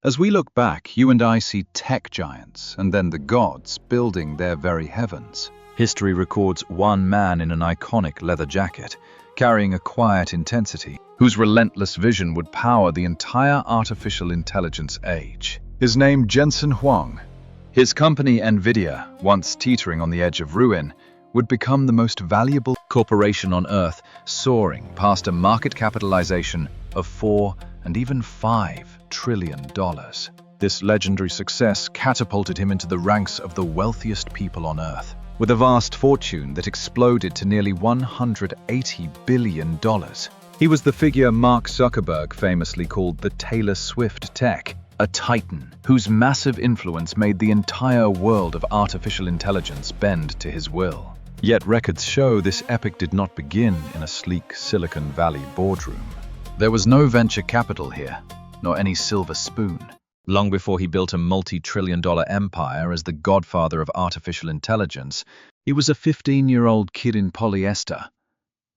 As we look back, you and I see tech giants and then the gods building their very heavens. History records one man in an iconic leather jacket, carrying a quiet intensity, whose relentless vision would power the entire artificial intelligence age. His name, Jensen Huang. His company, Nvidia, once teetering on the edge of ruin, would become the most valuable corporation on Earth, soaring past a market capitalization of $4 and even $5 trillion. This legendary success catapulted him into the ranks of the wealthiest people on Earth, with a vast fortune that exploded to nearly $180 billion. He was the figure Mark Zuckerberg famously called the Taylor Swift tech, a titan whose massive influence made the entire world of artificial intelligence bend to his will. Yet records show this epic did not begin in a sleek Silicon Valley boardroom. There was no venture capital here, nor any silver spoon. Long before he built a multi-trillion-dollar empire as the godfather of artificial intelligence, he was a 15-year-old kid in polyester,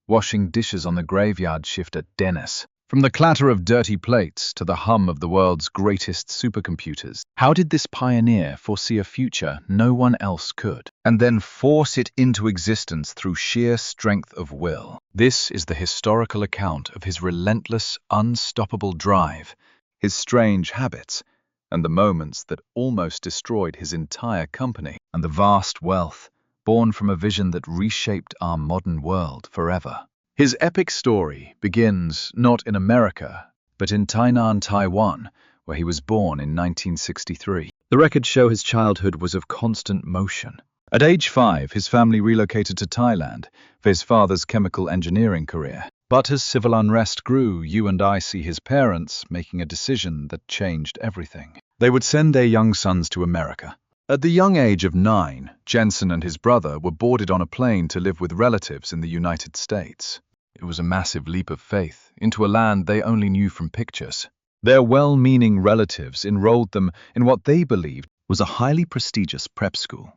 washing dishes on the graveyard shift at Dennis. From the clatter of dirty plates to the hum of the world's greatest supercomputers, how did this pioneer foresee a future no one else could, and then force it into existence through sheer strength of will? This is the historical account of his relentless, unstoppable drive, his strange habits, and the moments that almost destroyed his entire company, and the vast wealth born from a vision that reshaped our modern world forever. His epic story begins not in America, but in Tainan, Taiwan, where he was born in 1963. The records show his childhood was of constant motion. At age 5, his family relocated to Thailand for his father's chemical engineering career. But as civil unrest grew, you and I see his parents making a decision that changed everything. They would send their young sons to America. At the young age of 9, Jensen and his brother were boarded on a plane to live with relatives in the United States. It was a massive leap of faith into a land they only knew from pictures. Their well-meaning relatives enrolled them in what they believed was a highly prestigious prep school.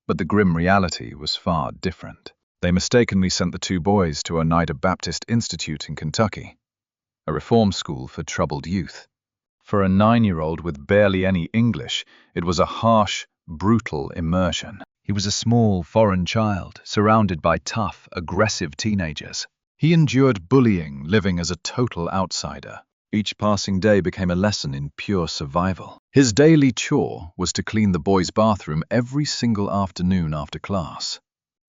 But the grim reality was far different. They mistakenly sent the two boys to Oneida Baptist Institute in Kentucky, a reform school for troubled youth. For a 9-year-old with barely any English, it was a harsh, brutal immersion. He was a small, foreign child, surrounded by tough, aggressive teenagers. He endured bullying, living as a total outsider. Each passing day became a lesson in pure survival. His daily chore was to clean the boys' bathroom every single afternoon after class.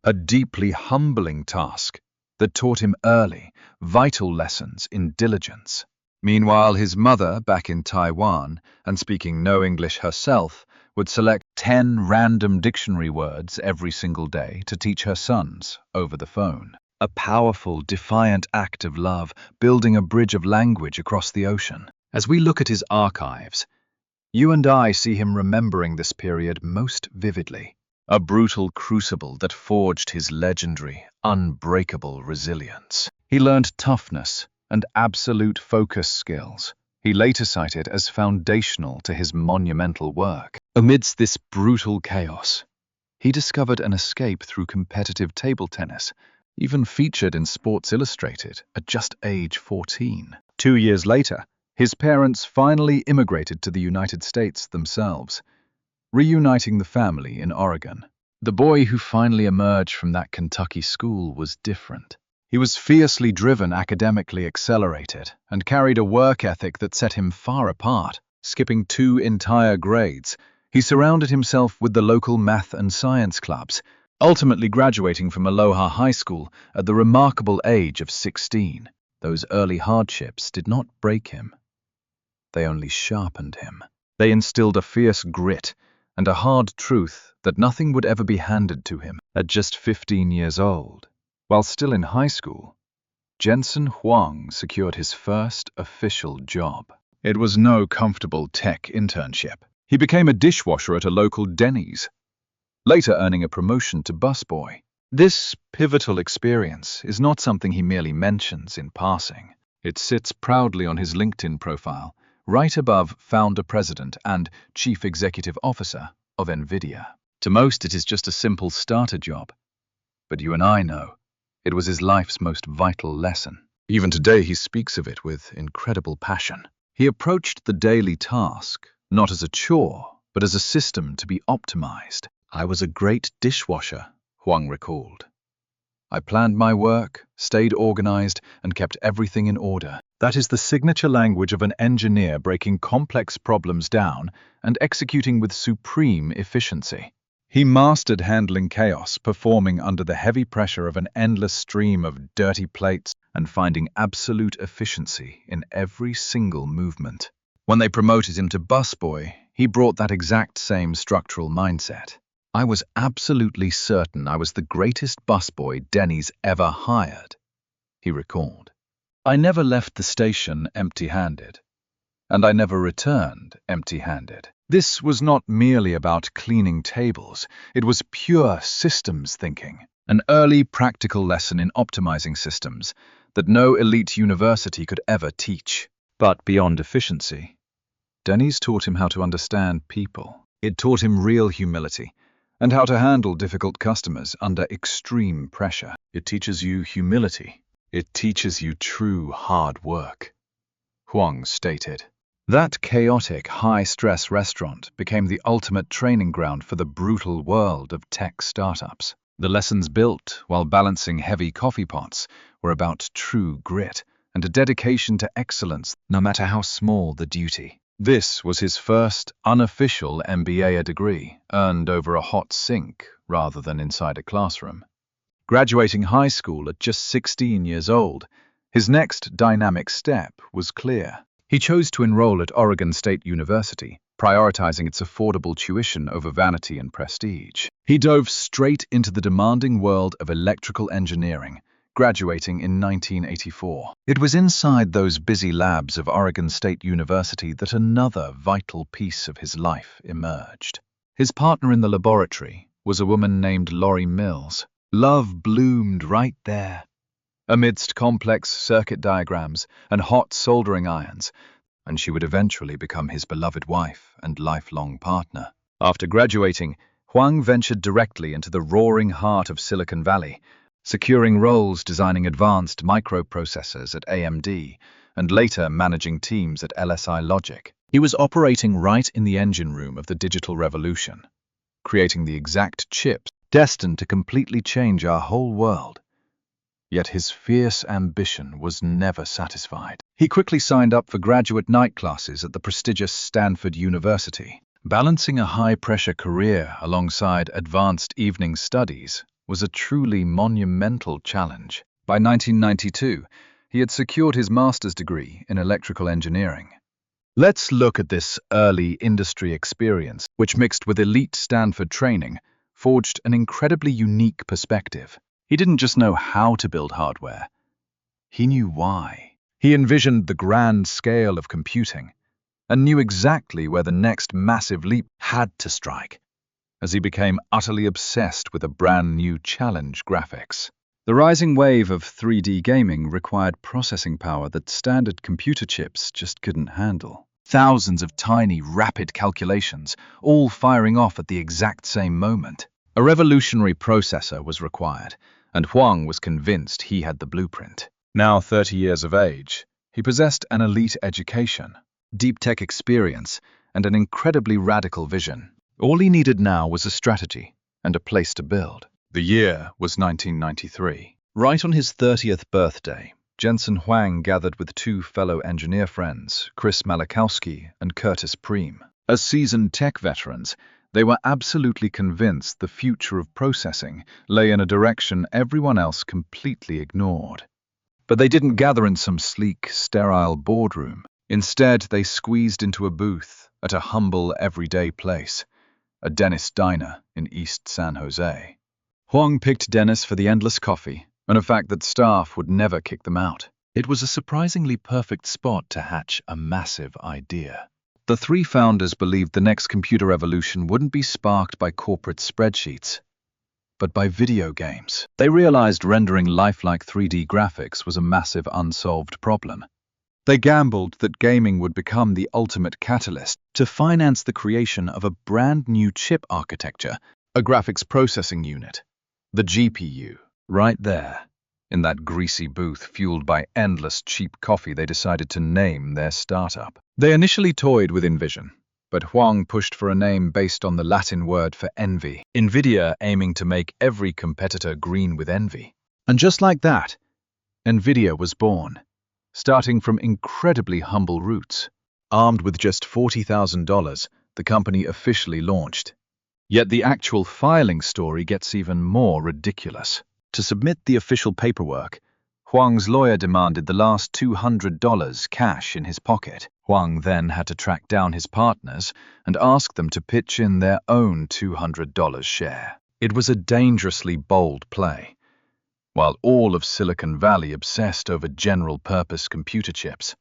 A deeply humbling task that taught him early, vital lessons in diligence. Meanwhile, his mother, back in Taiwan, and speaking no English herself, would select 10 random dictionary words every single day to teach her sons over the phone. A powerful, defiant act of love, building a bridge of language across the ocean. As we look at his archives, you and I see him remembering this period most vividly. A brutal crucible that forged his legendary, unbreakable resilience. He learned toughness and absolute focus skills. He later cited as foundational to his monumental work. Amidst this brutal chaos, he discovered an escape through competitive table tennis, even featured in Sports Illustrated at just age 14. 2 years later, his parents finally immigrated to the United States themselves, reuniting the family in Oregon. The boy who finally emerged from that Kentucky school was different. He was fiercely driven, academically accelerated, and carried a work ethic that set him far apart. Skipping 2 entire grades, he surrounded himself with the local math and science clubs, ultimately graduating from Aloha High School at the remarkable age of 16. Those early hardships did not break him. They only sharpened him. They instilled a fierce grit and a hard truth that nothing would ever be handed to him. At just 15 years old, while still in high school, Jensen Huang secured his first official job. It was no comfortable tech internship. He became a dishwasher at a local Denny's, later earning a promotion to busboy. This pivotal experience is not something he merely mentions in passing. It sits proudly on his LinkedIn profile, right above founder, president, and chief executive officer of Nvidia. To most, it is just a simple starter job. But you and I know it was his life's most vital lesson. Even today, he speaks of it with incredible passion. He approached the daily task not as a chore, but as a system to be optimized. "I was a great dishwasher," Huang recalled. "I planned my work, stayed organized, and kept everything in order." That is the signature language of an engineer breaking complex problems down and executing with supreme efficiency. He mastered handling chaos, performing under the heavy pressure of an endless stream of dirty plates, and finding absolute efficiency in every single movement. When they promoted him to busboy, he brought that exact same structural mindset. "I was absolutely certain I was the greatest busboy Denny's ever hired," he recalled. "I never left the station empty-handed, and I never returned empty-handed." This was not merely about cleaning tables, it was pure systems thinking, an early practical lesson in optimizing systems that no elite university could ever teach. But beyond efficiency, Denny's taught him how to understand people. It taught him real humility and how to handle difficult customers under extreme pressure. It teaches you humility. It teaches you true hard work, Huang stated. That chaotic, high-stress restaurant became the ultimate training ground for the brutal world of tech startups. The lessons built while balancing heavy coffee pots were about true grit and a dedication to excellence, no matter how small the duty. This was his first unofficial MBA degree, earned over a hot sink rather than inside a classroom. Graduating high school at just 16 years old, his next dynamic step was clear. He chose to enroll at Oregon State University, prioritizing its affordable tuition over vanity and prestige. He dove straight into the demanding world of electrical engineering, graduating in 1984. It was inside those busy labs of Oregon State University that another vital piece of his life emerged. His partner in the laboratory was a woman named Lori Mills. Love bloomed right there. Amidst complex circuit diagrams and hot soldering irons, and she would eventually become his beloved wife and lifelong partner. After graduating, Huang ventured directly into the roaring heart of Silicon Valley, securing roles designing advanced microprocessors at AMD and later managing teams at LSI Logic. He was operating right in the engine room of the digital revolution, creating the exact chips destined to completely change our whole world. Yet his fierce ambition was never satisfied. He quickly signed up for graduate night classes at the prestigious Stanford University. Balancing a high-pressure career alongside advanced evening studies was a truly monumental challenge. By 1992, he had secured his master's degree in electrical engineering. Let's look at this early industry experience, which mixed with elite Stanford training, forged an incredibly unique perspective. He didn't just know how to build hardware, he knew why. He envisioned the grand scale of computing and knew exactly where the next massive leap had to strike, as he became utterly obsessed with a brand new challenge: graphics. The rising wave of 3D gaming required processing power that standard computer chips just couldn't handle. Thousands of tiny, rapid calculations, all firing off at the exact same moment. A revolutionary processor was required, and Huang was convinced he had the blueprint. Now 30 years of age, he possessed an elite education, deep tech experience, and an incredibly radical vision. All he needed now was a strategy and a place to build. The year was 1993. Right on his 30th birthday, Jensen Huang gathered with two fellow engineer friends, Chris Malachowski and Curtis Preem. As seasoned tech veterans, they were absolutely convinced the future of processing lay in a direction everyone else completely ignored. But they didn't gather in some sleek, sterile boardroom. Instead, they squeezed into a booth at a humble, everyday place, a Dennis diner in East San Jose. Huang picked Dennis for the endless coffee and the fact that staff would never kick them out. It was a surprisingly perfect spot to hatch a massive idea. The three founders believed the next computer revolution wouldn't be sparked by corporate spreadsheets, but by video games. They realized rendering lifelike 3D graphics was a massive unsolved problem. They gambled that gaming would become the ultimate catalyst to finance the creation of a brand new chip architecture, a graphics processing unit, the GPU, right there, In that greasy booth, fueled by endless cheap coffee, they decided to name their startup. They initially toyed with Envision, but Huang pushed for a name based on the Latin word for envy, Nvidia aiming to make every competitor green with envy. And just like that, Nvidia was born, starting from incredibly humble roots. Armed with just $40,000, the company officially launched. Yet the actual filing story gets even more ridiculous. To submit the official paperwork, Huang's lawyer demanded the last $200 cash in his pocket. Huang then had to track down his partners and ask them to pitch in their own $200 share. It was a dangerously bold play. While all of Silicon Valley obsessed over general-purpose computer chips,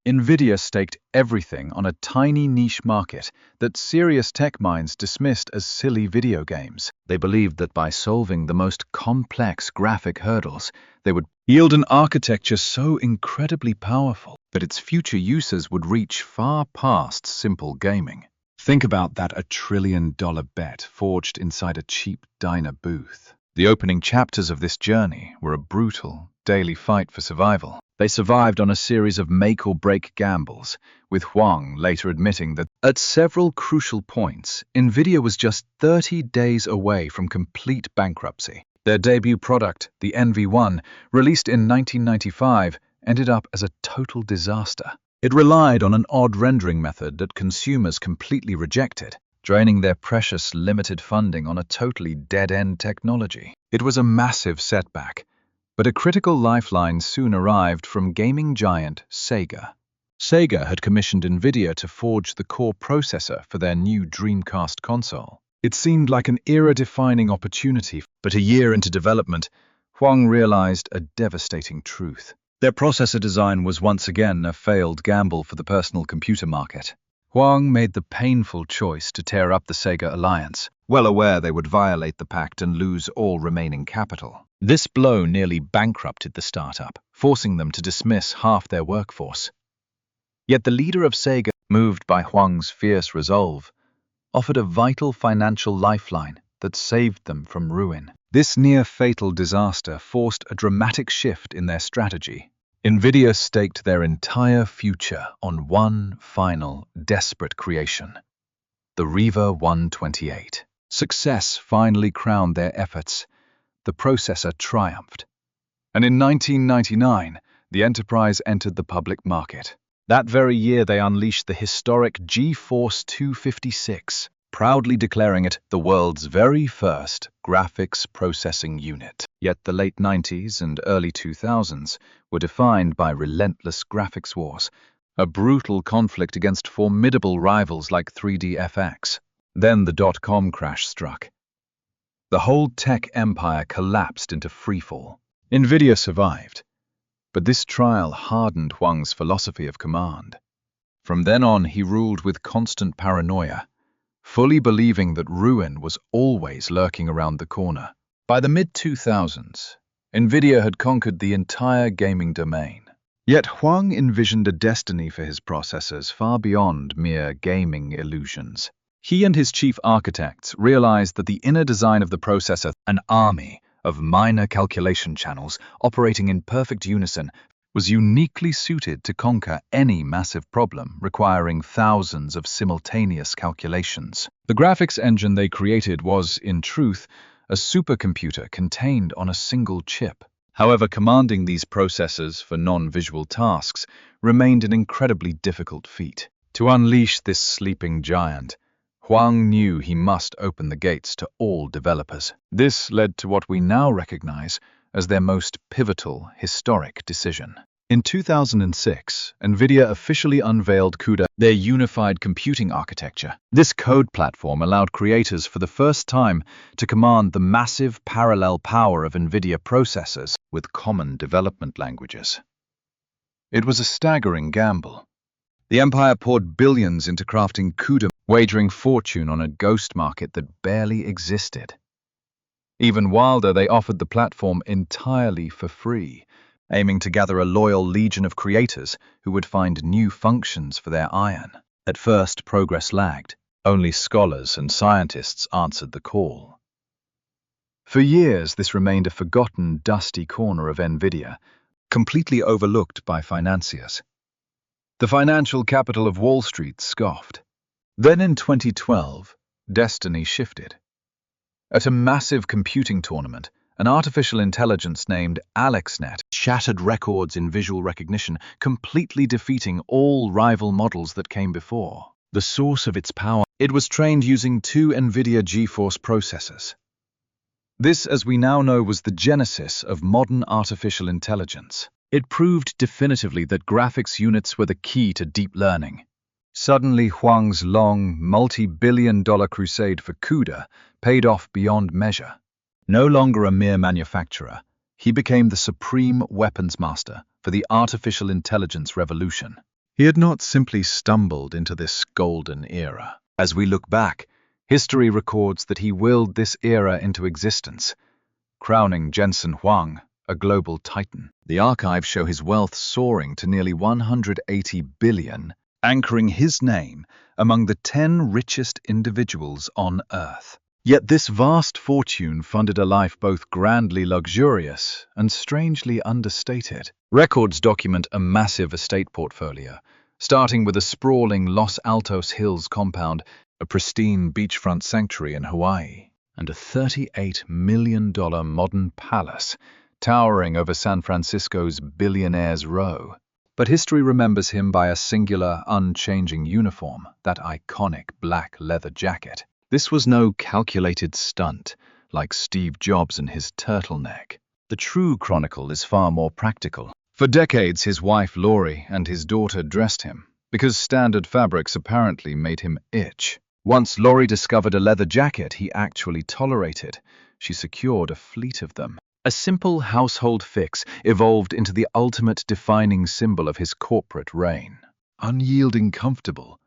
Nvidia staked everything on a tiny niche market that serious tech minds dismissed as silly video games. They believed that by solving the most complex graphic hurdles, they would yield an architecture so incredibly powerful that its future uses would reach far past simple gaming. Think about that $1 trillion bet forged inside a cheap diner booth. The opening chapters of this journey were a brutal, daily fight for survival. They survived on a series of make-or-break gambles, with Huang later admitting that at several crucial points, Nvidia was just 30 days away from complete bankruptcy. Their debut product, the NV1, released in 1995, ended up as a total disaster. It relied on an odd rendering method that consumers completely rejected, draining their precious limited funding on a totally dead-end technology. It was a massive setback, but a critical lifeline soon arrived from gaming giant Sega. Sega had commissioned Nvidia to forge the core processor for their new Dreamcast console. It seemed like an era-defining opportunity, but a year into development, Huang realized a devastating truth. Their processor design was once again a failed gamble for the personal computer market. Huang made the painful choice to tear up the Sega alliance, well aware they would violate the pact and lose all remaining capital. This blow nearly bankrupted the startup, forcing them to dismiss half their workforce. Yet the leader of Sega, moved by Huang's fierce resolve, offered a vital financial lifeline that saved them from ruin. This near-fatal disaster forced a dramatic shift in their strategy. Nvidia staked their entire future on one final, desperate creation, the Riva 128. Success finally crowned their efforts. The processor triumphed. And in 1999, the enterprise entered the public market. That very year, they unleashed the historic GeForce 256, proudly declaring it the world's very first graphics processing unit. Yet the late 90s and early 2000s were defined by relentless graphics wars, a brutal conflict against formidable rivals like 3DFX. Then the dot-com crash struck. The whole tech empire collapsed into freefall. Nvidia survived, but this trial hardened Huang's philosophy of command. From then on, he ruled with constant paranoia, fully believing that ruin was always lurking around the corner. By the mid-2000s, Nvidia had conquered the entire gaming domain. Yet Huang envisioned a destiny for his processors far beyond mere gaming illusions. He and his chief architects realized that the inner design of the processor, an army of minor calculation channels operating in perfect unison, was uniquely suited to conquer any massive problem requiring thousands of simultaneous calculations. The graphics engine they created was, in truth, a supercomputer contained on a single chip. However, commanding these processors for non-visual tasks remained an incredibly difficult feat. To unleash this sleeping giant, Huang knew he must open the gates to all developers. This led to what we now recognize as their most pivotal, historic decision. In 2006, Nvidia officially unveiled CUDA, their unified computing architecture. This code platform allowed creators for the first time to command the massive parallel power of Nvidia processors with common development languages. It was a staggering gamble. The empire poured billions into crafting CUDA, wagering fortune on a ghost market that barely existed. Even wilder, they offered the platform entirely for free, aiming to gather a loyal legion of creators who would find new functions for their iron. At first, progress lagged. Only scholars and scientists answered the call. For years, this remained a forgotten, dusty corner of Nvidia, completely overlooked by financiers. The financial capital of Wall Street scoffed. Then in 2012, destiny shifted. At a massive computing tournament, an artificial intelligence named AlexNet shattered records in visual recognition, completely defeating all rival models that came before. The source of its power, it was trained using 2 Nvidia GeForce processors. This, as we now know, was the genesis of modern artificial intelligence. It proved definitively that graphics units were the key to deep learning. Suddenly, Huang's long, multi-billion-dollar crusade for CUDA paid off beyond measure. No longer a mere manufacturer, he became the supreme weapons master for the artificial intelligence revolution. He had not simply stumbled into this golden era. As we look back, history records that he willed this era into existence, crowning Jensen Huang a global titan. The archives show his wealth soaring to nearly 180 billion, anchoring his name among the 10 richest individuals on Earth. Yet this vast fortune funded a life both grandly luxurious and strangely understated. Records document a massive estate portfolio, starting with a sprawling Los Altos Hills compound, a pristine beachfront sanctuary in Hawaii, and a $38 million modern palace towering over San Francisco's Billionaires Row. But history remembers him by a singular, unchanging uniform, that iconic black leather jacket. This was no calculated stunt, like Steve Jobs and his turtleneck. The true chronicle is far more practical. For decades, his wife Lori and his daughter dressed him, because standard fabrics apparently made him itch. Once Lori discovered a leather jacket he actually tolerated, she secured a fleet of them. A simple household fix evolved into the ultimate defining symbol of his corporate reign. Unyielding, comfortable,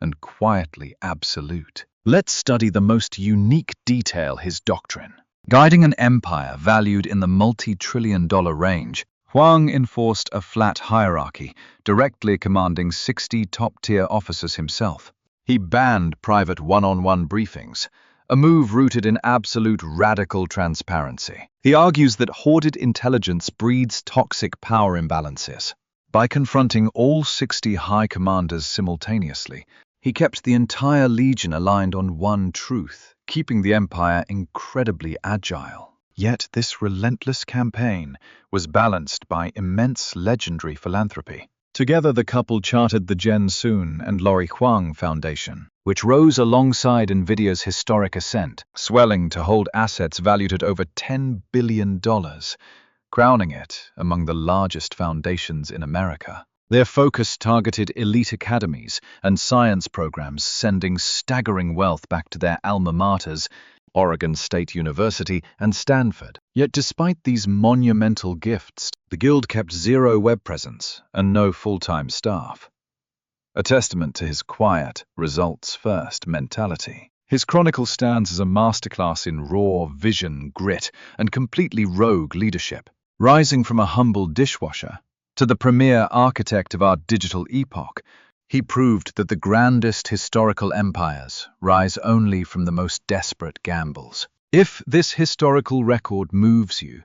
and quietly absolute. Let's study the most unique detail his doctrine. Guiding an empire valued in the multi-trillion-dollar range, Huang enforced a flat hierarchy, directly commanding 60 top-tier officers himself. He banned private one-on-one briefings, a move rooted in absolute radical transparency. He argues that hoarded intelligence breeds toxic power imbalances. By confronting all 60 high commanders simultaneously, he kept the entire legion aligned on one truth, keeping the empire incredibly agile. Yet this relentless campaign was balanced by immense legendary philanthropy. Together, the couple chartered the Jensen and Lori Huang Foundation, which rose alongside Nvidia's historic ascent, swelling to hold assets valued at over $10 billion, crowning it among the largest foundations in America. Their focus targeted elite academies and science programs, sending staggering wealth back to their alma maters, Oregon State University and Stanford. Yet despite these monumental gifts, the guild kept zero web presence and no full-time staff, a testament to his quiet, results-first mentality. His chronicle stands as a masterclass in raw vision, grit, and completely rogue leadership. Rising from a humble dishwasher to the premier architect of our digital epoch, he proved that the grandest historical empires rise only from the most desperate gambles. If this historical record moves you,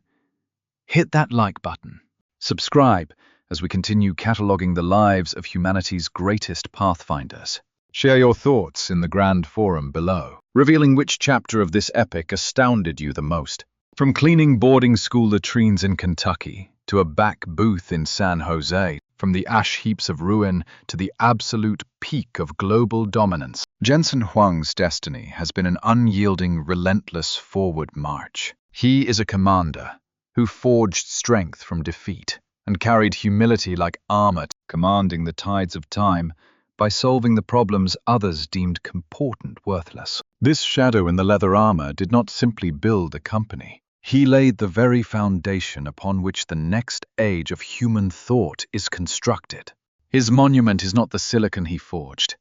hit that like button. Subscribe as we continue cataloging the lives of humanity's greatest pathfinders. Share your thoughts in the grand forum below, revealing which chapter of this epic astounded you the most. From cleaning boarding school latrines in Kentucky to a back booth in San Jose, from the ash heaps of ruin to the absolute peak of global dominance, Jensen Huang's destiny has been an unyielding, relentless forward march. He is a commander who forged strength from defeat and carried humility like armor, commanding the tides of time by solving the problems others deemed important worthless. This shadow in the leather armor did not simply build a company. He laid the very foundation upon which the next age of human thought is constructed. His monument is not the silicon he forged,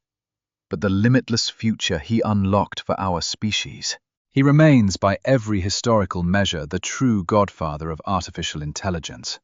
but the limitless future he unlocked for our species. He remains, by every historical measure, the true godfather of artificial intelligence.